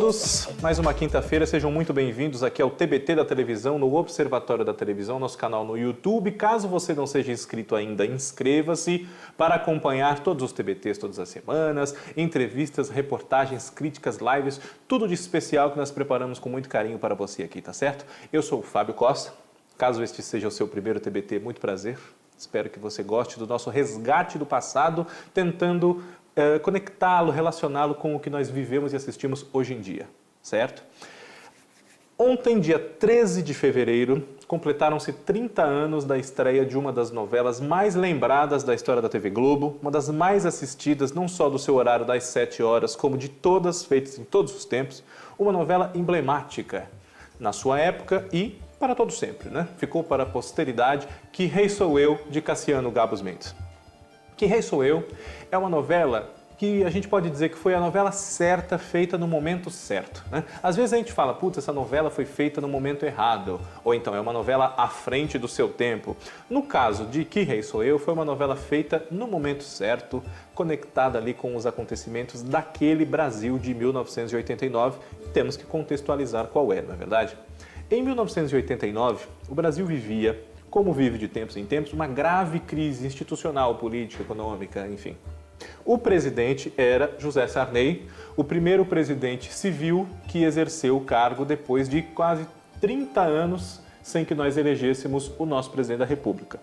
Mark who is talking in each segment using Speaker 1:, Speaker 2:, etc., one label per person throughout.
Speaker 1: todos, mais uma quinta-feira, sejam muito bem-vindos aqui ao TBT da Televisão, no Observatório da Televisão, nosso canal no YouTube. Caso você não seja inscrito ainda, inscreva-se para acompanhar todos os TBTs todas as semanas, entrevistas, reportagens, críticas, lives, tudo de especial que nós preparamos com muito carinho para você aqui, tá certo? Eu sou o Fábio Costa, caso este seja o seu primeiro TBT, muito prazer. Espero que você goste do nosso resgate do passado, tentando conectá-lo, relacioná-lo com o que nós vivemos e assistimos hoje em dia, certo? Ontem, dia 13 de fevereiro, completaram-se 30 anos da estreia de uma das novelas mais lembradas da história da TV Globo, uma das mais assistidas, não só do seu horário das 7 horas, como de todas feitas em todos os tempos, uma novela emblemática na sua época e para todo sempre, né? Ficou para a posteridade, Que Rei Sou Eu, de Cassiano Gabos Mendes. Que Rei Sou Eu é uma novela que a gente pode dizer que foi a novela certa, feita no momento certo, né? Às vezes a gente fala, putz, essa novela foi feita no momento errado, ou então é uma novela à frente do seu tempo. No caso de Que Rei Sou Eu, foi uma novela feita no momento certo, conectada ali com os acontecimentos daquele Brasil de 1989. Temos que contextualizar qual é, não é verdade? Em 1989, o Brasil vivia, como vive de tempos em tempos, uma grave crise institucional, política, econômica, enfim. O presidente era José Sarney, o primeiro presidente civil que exerceu o cargo depois de quase 30 anos sem que nós elegêssemos o nosso presidente da República.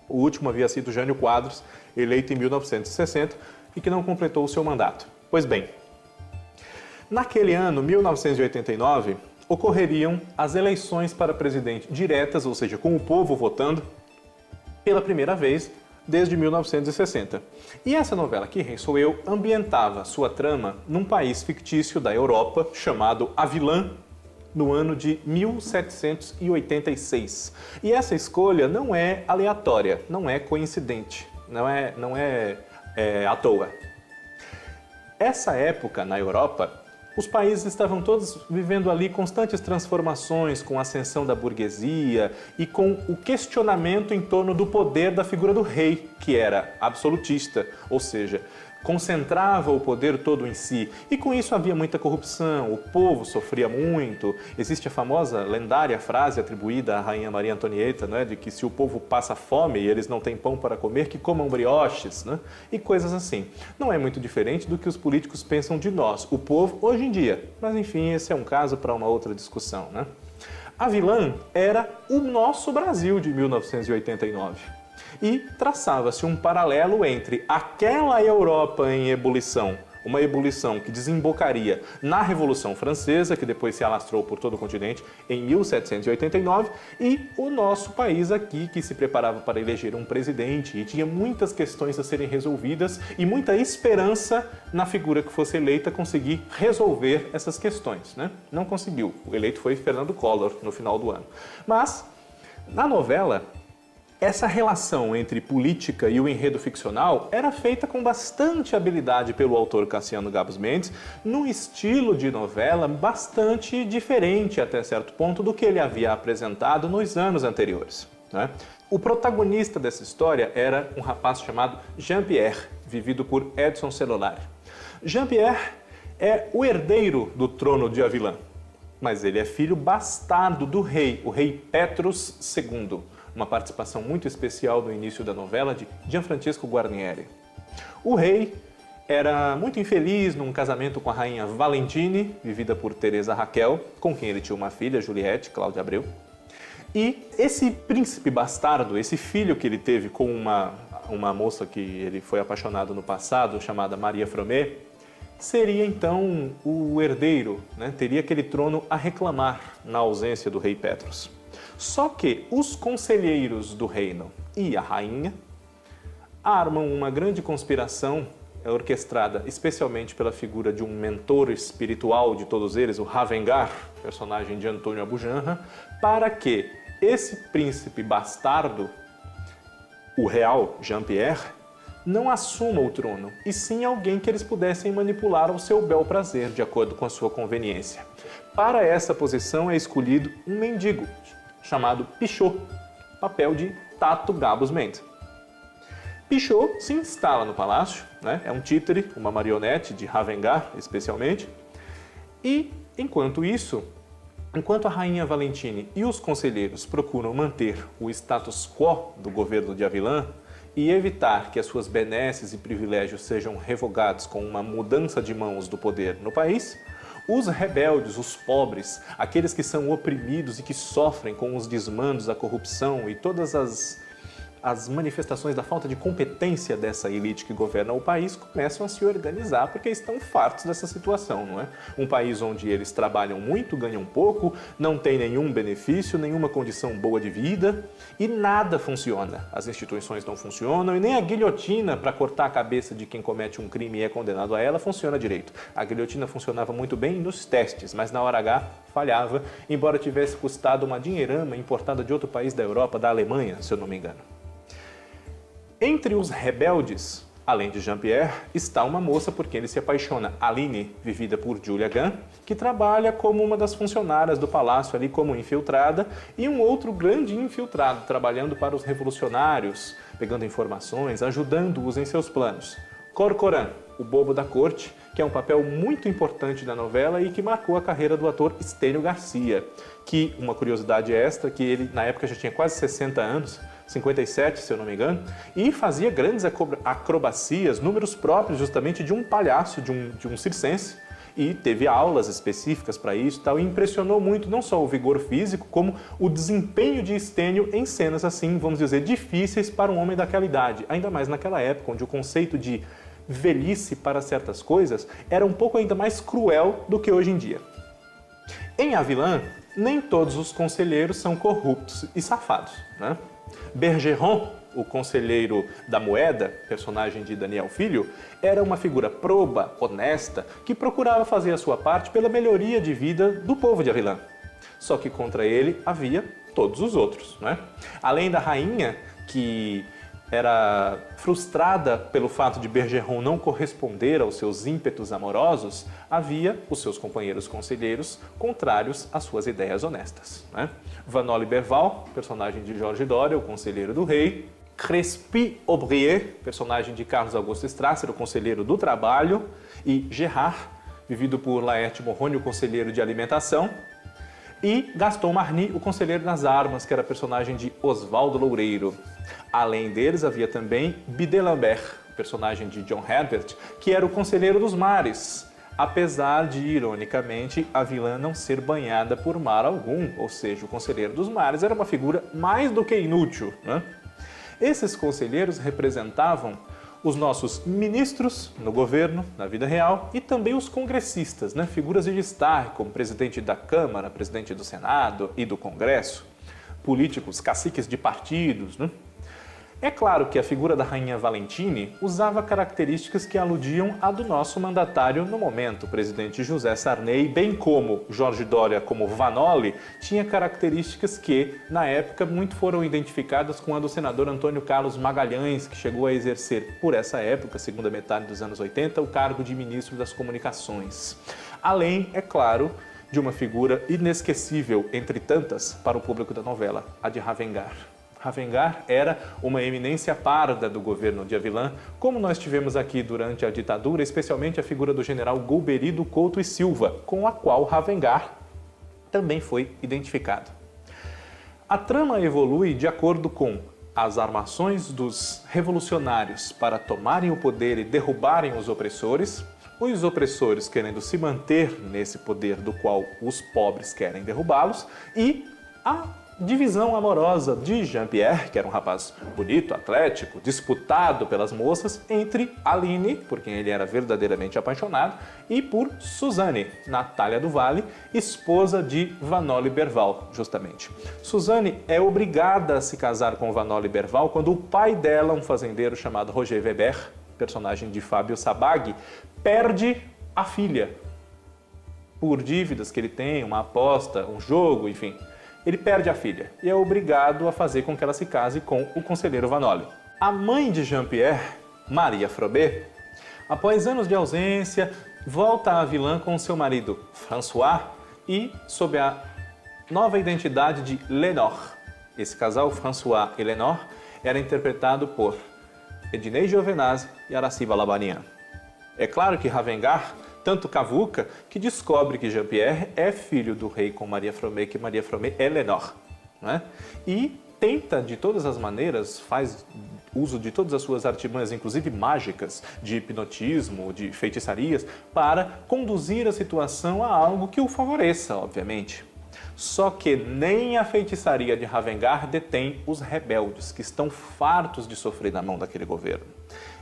Speaker 1: O último havia sido Jânio Quadros, eleito em 1960 e que não completou o seu mandato. Pois bem, naquele ano, 1989, ocorreriam as eleições para presidente diretas, ou seja, com o povo votando, pela primeira vez desde 1960. E essa novela, Que Rei Sou Eu, ambientava sua trama num país fictício da Europa chamado Avilã, no ano de 1786. E essa escolha não é aleatória, não é coincidente, não é à toa. Essa época, na Europa, os países estavam todos vivendo ali constantes transformações, com a ascensão da burguesia e com o questionamento em torno do poder da figura do rei, que era absolutista, ou seja, concentrava o poder todo em si. E com isso havia muita corrupção, o povo sofria muito. Existe a famosa, lendária frase atribuída à rainha Maria Antonieta, né, de que se o povo passa fome e eles não têm pão para comer, que comam brioches, né, e coisas assim. Não é muito diferente do que os políticos pensam de nós, o povo, hoje em dia. Mas enfim, esse é um caso para uma outra discussão, né? Avilã era o nosso Brasil de 1989. E traçava-se um paralelo entre aquela Europa em ebulição, uma ebulição que desembocaria na Revolução Francesa, que depois se alastrou por todo o continente em 1789, e o nosso país aqui, que se preparava para eleger um presidente e tinha muitas questões a serem resolvidas e muita esperança na figura que fosse eleita conseguir resolver essas questões, né? Não conseguiu. O eleito foi Fernando Collor no final do ano. Mas, na novela, essa relação entre política e o enredo ficcional era feita com bastante habilidade pelo autor Cassiano Gabos Mendes, num estilo de novela bastante diferente, até certo ponto, do que ele havia apresentado nos anos anteriores, né? O protagonista dessa história era um rapaz chamado Jean-Pierre, vivido por Edson Celolari. Jean-Pierre é o herdeiro do trono de Avilã, mas ele é filho bastardo do rei, o rei Petrus II. Uma participação muito especial no início da novela de Gianfrancesco Guarnieri. O rei era muito infeliz num casamento com a rainha Valentine, vivida por Teresa Raquel, com quem ele tinha uma filha, Juliette, Cláudia Abreu. E esse príncipe bastardo, esse filho que ele teve com uma moça que ele foi apaixonado no passado, chamada Maria Fromet, seria então o herdeiro, né? Teria aquele trono a reclamar na ausência do rei Petrus. Só que os conselheiros do reino e a rainha armam uma grande conspiração orquestrada especialmente pela figura de um mentor espiritual de todos eles, o Ravengar, personagem de Antônio Abujanra, para que esse príncipe bastardo, o real Jean-Pierre, não assuma o trono, e sim alguém que eles pudessem manipular ao seu bel prazer, de acordo com a sua conveniência. Para essa posição é escolhido um mendigo, chamado Pichot, papel de Tato Gabos Mendes. Pichot se instala no palácio, né? É um títere, uma marionete de Ravengar, especialmente, E, enquanto isso, enquanto a rainha Valentine e os conselheiros procuram manter o status quo do governo de Avilan e evitar que as suas benesses e privilégios sejam revogados com uma mudança de mãos do poder no país, os rebeldes, os pobres, aqueles que são oprimidos e que sofrem com os desmandos, a corrupção e todas as manifestações da falta de competência dessa elite que governa o país, começam a se organizar porque estão fartos dessa situação, não é? Um país onde eles trabalham muito, ganham pouco, não tem nenhum benefício, nenhuma condição boa de vida e nada funciona. As instituições não funcionam e nem a guilhotina para cortar a cabeça de quem comete um crime e é condenado a ela funciona direito. A guilhotina funcionava muito bem nos testes, mas na hora H falhava, embora tivesse custado uma dinheirama importada de outro país da Europa, da Alemanha, se eu não me engano. Entre os rebeldes, além de Jean-Pierre, está uma moça por quem ele se apaixona, Aline, vivida por Julia Gunn, que trabalha como uma das funcionárias do palácio ali como infiltrada, e um outro grande infiltrado, trabalhando para os revolucionários, pegando informações, ajudando-os em seus planos. Corcoran, o bobo da corte, que é um papel muito importante da novela e que marcou a carreira do ator Estênio Garcia, que, uma curiosidade extra, que ele na época já tinha quase 60 anos, 57, se eu não me engano, e fazia grandes acrobacias, números próprios justamente de um palhaço, de um circense, e teve aulas específicas para isso e tal, e impressionou muito não só o vigor físico, como o desempenho de Estênio em cenas assim, vamos dizer, difíceis para um homem daquela idade, ainda mais naquela época, onde o conceito de velhice para certas coisas era um pouco ainda mais cruel do que hoje em dia. Em Avilan, nem todos os conselheiros são corruptos e safados, né? Bergeron, o conselheiro da moeda, personagem de Daniel Filho, era uma figura proba, honesta, que procurava fazer a sua parte pela melhoria de vida do povo de Avilan. Só que contra ele havia todos os outros, né? Além da rainha, que era frustrada pelo fato de Bergeron não corresponder aos seus ímpetos amorosos, havia os seus companheiros conselheiros contrários às suas ideias honestas, né? Vanoli Berval, personagem de Jorge Doria, o conselheiro do rei. Crespy Aubrier, personagem de Carlos Augusto Strasser, o conselheiro do trabalho. E Gerard, vivido por Laerte Morrone, o conselheiro de alimentação. E Gaston Marny, o conselheiro das armas, que era personagem de Oswaldo Loureiro. Além deles, havia também Bidet Lambert, personagem de John Herbert, que era o conselheiro dos mares, apesar de, ironicamente, a vilã não ser banhada por mar algum, ou seja, o conselheiro dos mares era uma figura mais do que inútil, né? Esses conselheiros representavam os nossos ministros no governo, na vida real, e também os congressistas, né? Figuras de destaque, como presidente da Câmara, presidente do Senado e do Congresso, políticos, caciques de partidos, né? É claro que a figura da rainha Valentine usava características que aludiam à do nosso mandatário no momento, o presidente José Sarney, bem como Jorge Doria como Vanoli, tinha características que, na época, muito foram identificadas com a do senador Antônio Carlos Magalhães, que chegou a exercer, por essa época, segunda metade dos anos 80, o cargo de ministro das Comunicações. Além, é claro, de uma figura inesquecível, entre tantas, para o público da novela, a de Ravengar. Ravengar era uma eminência parda do governo de Avilan, como nós tivemos aqui durante a ditadura, especialmente a figura do general Golbery Couto e Silva, com a qual Ravengar também foi identificado. A trama evolui de acordo com as armações dos revolucionários para tomarem o poder e derrubarem os opressores querendo se manter nesse poder do qual os pobres querem derrubá-los, e a divisão amorosa de Jean-Pierre, que era um rapaz bonito, atlético, disputado pelas moças, entre Aline, por quem ele era verdadeiramente apaixonado, e por Suzanne, Natália do Vale, esposa de Vanoli Berval, justamente. Suzanne é obrigada a se casar com Vanoli Berval quando o pai dela, um fazendeiro chamado Roger Weber, personagem de Fábio Sabag, perde a filha por dívidas que ele tem, uma aposta, um jogo, enfim. Ele perde a filha e é obrigado a fazer com que ela se case com o conselheiro Vanoli. A mãe de Jean-Pierre, Maria Frobet, após anos de ausência, volta a Avilan com seu marido François e sob a nova identidade de Lenore. Esse casal, François e Lenore, era interpretado por Ednei Giovenazzi e Aracy Balabanian. É claro que Ravengar Tanto cavuca que descobre que Jean-Pierre é filho do rei com Maria Fromet, que Maria Fromet é Lenor, né? E tenta de todas as maneiras, faz uso de todas as suas artimanhas, inclusive mágicas, de hipnotismo, de feitiçarias, para conduzir a situação a algo que o favoreça, obviamente. Só que nem a feitiçaria de Ravengard detém os rebeldes, que estão fartos de sofrer na mão daquele governo.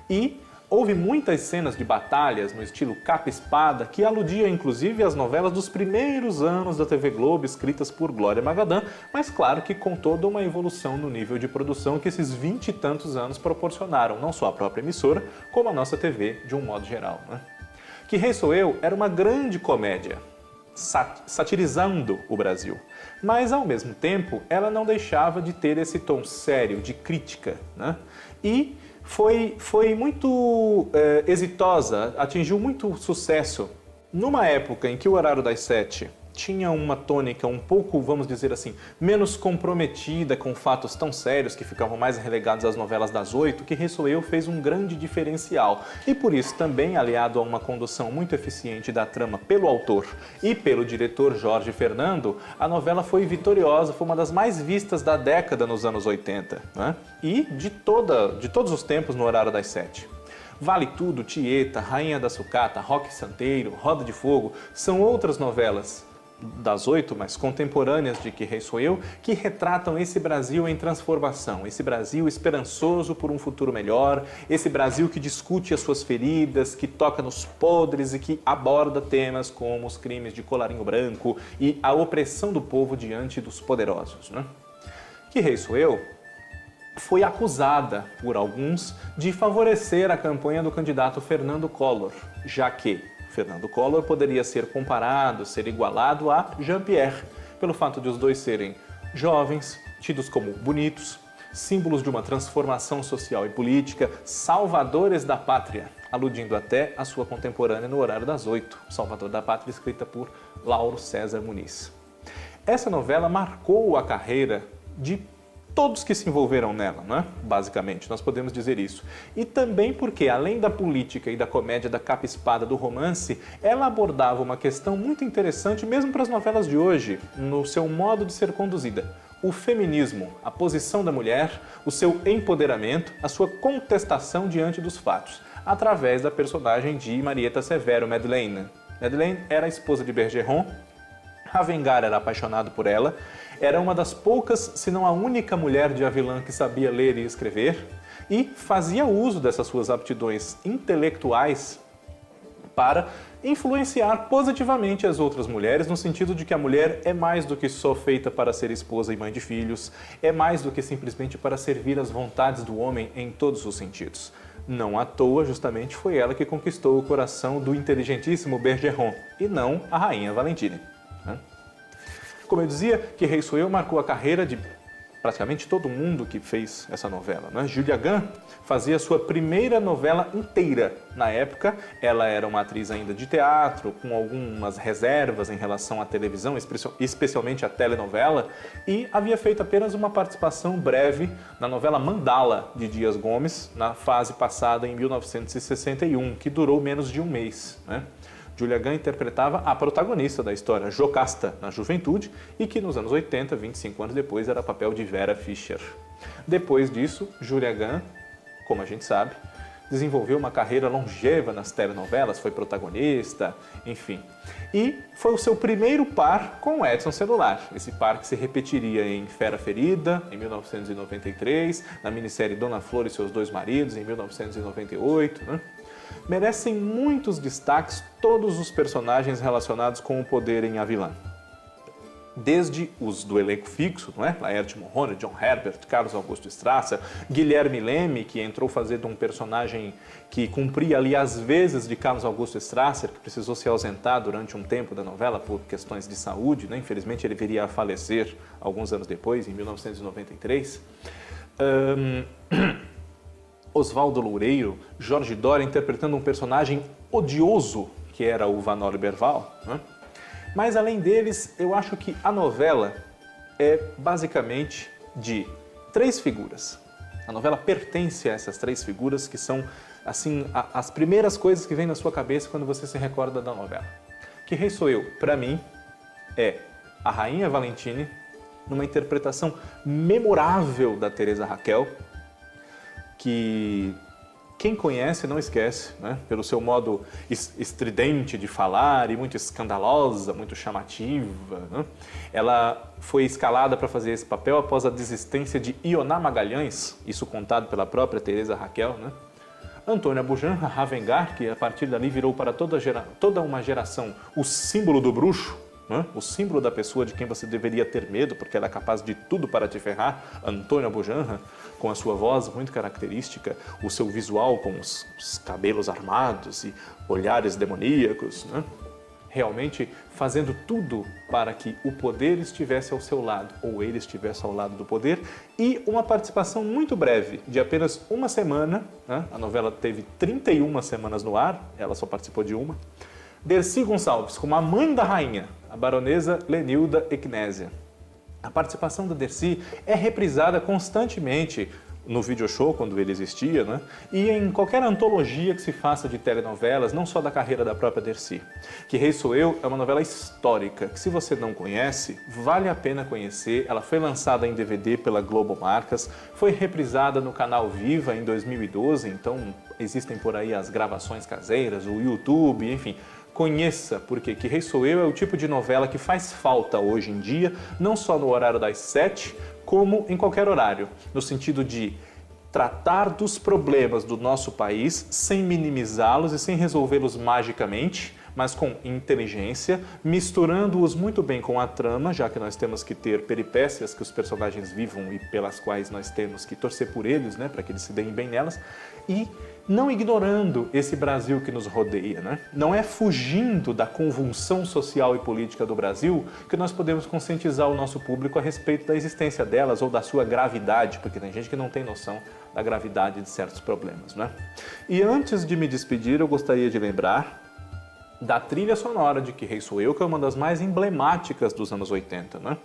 Speaker 1: E houve muitas cenas de batalhas no estilo capa-espada que aludia inclusive às novelas dos primeiros anos da TV Globo, escritas por Glória Magadã, mas claro que com toda uma evolução no nível de produção que esses 20 e tantos anos proporcionaram, não só a própria emissora, como a nossa TV de um modo geral, né? Que Rei Sou Eu era uma grande comédia, satirizando o Brasil, mas ao mesmo tempo ela não deixava de ter esse tom sério, de crítica, né? E foi muito exitosa, atingiu muito sucesso numa época em que o Horário das 7 tinha uma tônica um pouco, vamos dizer assim, menos comprometida com fatos tão sérios que ficavam mais relegados às novelas das 8, que Rei Sou Eu fez um grande diferencial. E por isso também, aliado a uma condução muito eficiente da trama pelo autor e pelo diretor Jorge Fernando, a novela foi vitoriosa, foi uma das mais vistas da década nos anos 80, né? E de todos os tempos no Horário das 7. Vale Tudo, Tieta, Rainha da Sucata, Roque Santeiro, Roda de Fogo, são outras novelas das 8, mas contemporâneas de Que Rei Sou Eu, que retratam esse Brasil em transformação, esse Brasil esperançoso por um futuro melhor, esse Brasil que discute as suas feridas, que toca nos podres e que aborda temas como os crimes de colarinho branco e a opressão do povo diante dos poderosos, né? Que Rei Sou Eu foi acusada por alguns de favorecer a campanha do candidato Fernando Collor, já que Fernando Collor poderia ser comparado, ser igualado a Jean-Pierre, pelo fato de os dois serem jovens, tidos como bonitos, símbolos de uma transformação social e política, salvadores da pátria, aludindo até à sua contemporânea no Horário das 8, Salvador da Pátria, escrita por Lauro César Muniz. Essa novela marcou a carreira de todos que se envolveram nela, né? Basicamente, nós podemos dizer isso. E também porque, além da política e da comédia da capa-espada do romance, ela abordava uma questão muito interessante mesmo para as novelas de hoje, no seu modo de ser conduzida. O feminismo, a posição da mulher, o seu empoderamento, a sua contestação diante dos fatos, através da personagem de Marieta Severo, Madeleine. Madeleine era a esposa de Bergeron, Ravengard era apaixonado por ela, era uma das poucas, se não a única mulher de Avilã que sabia ler e escrever e fazia uso dessas suas aptidões intelectuais para influenciar positivamente as outras mulheres, no sentido de que a mulher é mais do que só feita para ser esposa e mãe de filhos, é mais do que simplesmente para servir às vontades do homem em todos os sentidos. Não à toa, justamente, foi ela que conquistou o coração do inteligentíssimo Bergeron, e não a rainha Valentine. Como eu dizia, Que Rei Sou Eu marcou a carreira de praticamente todo mundo que fez essa novela, né? Julia Gunn fazia sua primeira novela inteira. Na época, ela era uma atriz ainda de teatro, com algumas reservas em relação à televisão, especialmente à telenovela, e havia feito apenas uma participação breve na novela Mandala, de Dias Gomes, na fase passada em 1961, que durou menos de um mês, né? Julia Gunn interpretava a protagonista da história, Jocasta, na juventude, e que nos anos 80, 25 anos depois, era papel de Vera Fischer. Depois disso, Julia Gunn, como a gente sabe, desenvolveu uma carreira longeva nas telenovelas, foi protagonista, enfim. E foi o seu primeiro par com Edson Celular, esse par que se repetiria em Fera Ferida, em 1993, na minissérie Dona Flor e Seus Dois Maridos, em 1998, né? Merecem muitos destaques todos os personagens relacionados com o poder em Avilã. Desde os do elenco fixo, não é? Laerte Monrone, John Herbert, Carlos Augusto Strasser, Guilherme Leme, que entrou fazendo um personagem que cumpria ali as vezes de Carlos Augusto Strasser, que precisou se ausentar durante um tempo da novela por questões de saúde, né? Infelizmente ele viria a falecer alguns anos depois, em 1993. Oswaldo Loureiro, Jorge Dória interpretando um personagem odioso, que era o Vanor Berval, né? Mas além deles, eu acho que a novela é basicamente de três figuras. A novela pertence a essas três figuras que são assim, as primeiras coisas que vêm na sua cabeça quando você se recorda da novela. Que Rei Sou Eu, para mim, é a Rainha Valentine, numa interpretação memorável da Teresa Raquel, que quem conhece não esquece, né? Pelo seu modo estridente de falar e muito escandalosa, muito chamativa, né? Ela foi escalada para fazer esse papel após a desistência de Ioná Magalhães, isso contado pela própria Teresa Raquel, né? Antônia Bujanra Ravengar, que a partir dali virou para toda uma geração o símbolo do bruxo, né? O símbolo da pessoa de quem você deveria ter medo, porque ela é capaz de tudo para te ferrar. Antônia Bujanra, com a sua voz muito característica, o seu visual com os cabelos armados e olhares demoníacos, né? Realmente fazendo tudo para que o poder estivesse ao seu lado, ou ele estivesse ao lado do poder, e uma participação muito breve, de apenas uma semana, né? A novela teve 31 semanas no ar, ela só participou de uma. Dercy Gonçalves, como a mãe da rainha, a baronesa Lenilda Ecnésia. A participação da Dercy é reprisada constantemente no video show, quando ele existia, né? E em qualquer antologia que se faça de telenovelas, não só da carreira da própria Dercy. Que Rei Sou Eu é uma novela histórica, que se você não conhece, vale a pena conhecer. Ela foi lançada em DVD pela Globo Marcas, foi reprisada no canal Viva em 2012, então existem por aí as gravações caseiras, o YouTube, enfim. Conheça, porque Que Rei Sou Eu é o tipo de novela que faz falta hoje em dia, não só no horário das 7, como em qualquer horário, no sentido de tratar dos problemas do nosso país sem minimizá-los e sem resolvê-los magicamente, mas com inteligência, misturando-os muito bem com a trama, já que nós temos que ter peripécias que os personagens vivam e pelas quais nós temos que torcer por eles, né, para que eles se deem bem nelas, e não ignorando esse Brasil que nos rodeia, né? Não é fugindo da convulsão social e política do Brasil que nós podemos conscientizar o nosso público a respeito da existência delas ou da sua gravidade, porque tem gente que não tem noção da gravidade de certos problemas, né? E antes de me despedir, eu gostaria de lembrar da trilha sonora de Que Rei Sou Eu, que é uma das mais emblemáticas dos anos 80, né?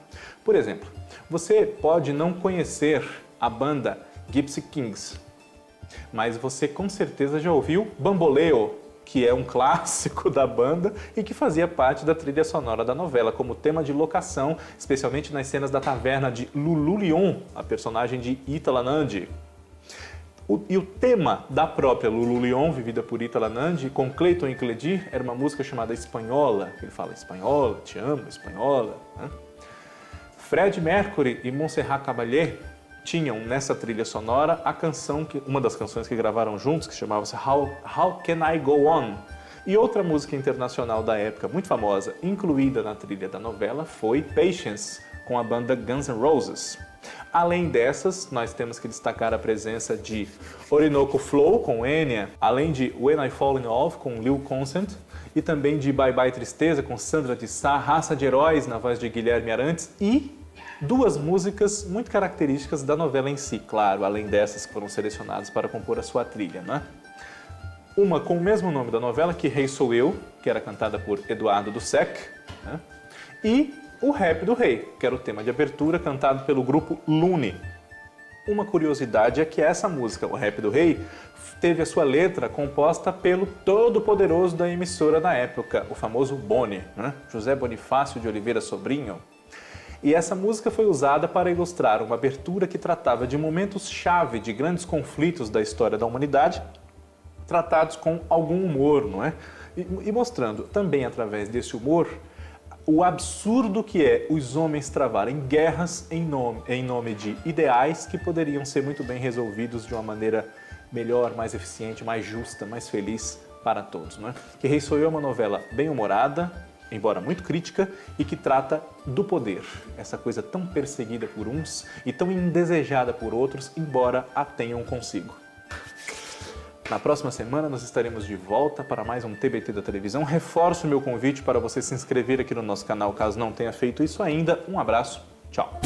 Speaker 1: Por exemplo, você pode não conhecer a banda Gypsy Kings, mas você com certeza já ouviu Bamboleo, que é um clássico da banda e que fazia parte da trilha sonora da novela, como tema de locação, especialmente nas cenas da taverna de Lulu Lyon, a personagem de Ítala Nandi. E o tema da própria Lulu Lyon, vivida por Ítala Nandi, com Cleiton e Cledir, era uma música chamada Espanhola, que ele fala Espanhola, te amo, Espanhola, né? Fred Mercury e Montserrat Caballé tinham nessa trilha sonora a canção, uma das canções que gravaram juntos, que chamava-se How Can I Go On? E outra música internacional da época, muito famosa, incluída na trilha da novela, foi Patience, com a banda Guns N' Roses. Além dessas, nós temos que destacar a presença de Orinoco Flow, com Enya, além de When I Fall in Love, com Lil Consent, e também de Bye Bye Tristeza, com Sandra de Sá, Raça de Heróis, na voz de Guilherme Arantes, e duas músicas muito características da novela em si, claro, além dessas que foram selecionadas para compor a sua trilha, né? Uma com o mesmo nome da novela, Que Rei Sou Eu, que era cantada por Eduardo Dussek, né? E O Rap do Rei, que era o tema de abertura cantado pelo grupo Lune. Uma curiosidade é que essa música, O Rap do Rei, teve a sua letra composta pelo todo-poderoso da emissora na época, o famoso Boni, né? José Bonifácio de Oliveira Sobrinho. E essa música foi usada para ilustrar uma abertura que tratava de momentos-chave de grandes conflitos da história da humanidade, tratados com algum humor, não é? E mostrando também através desse humor o absurdo que é os homens travarem guerras em nome de ideais que poderiam ser muito bem resolvidos de uma maneira melhor, mais eficiente, mais justa, mais feliz para todos, não é? Que Rei Sou Eu é uma novela bem humorada, embora muito crítica, e que trata do poder, essa coisa tão perseguida por uns e tão indesejada por outros, embora a tenham consigo. Na próxima semana nós estaremos de volta para mais um TBT da televisão. Reforço o meu convite para você se inscrever aqui no nosso canal, caso não tenha feito isso ainda. Um abraço, tchau!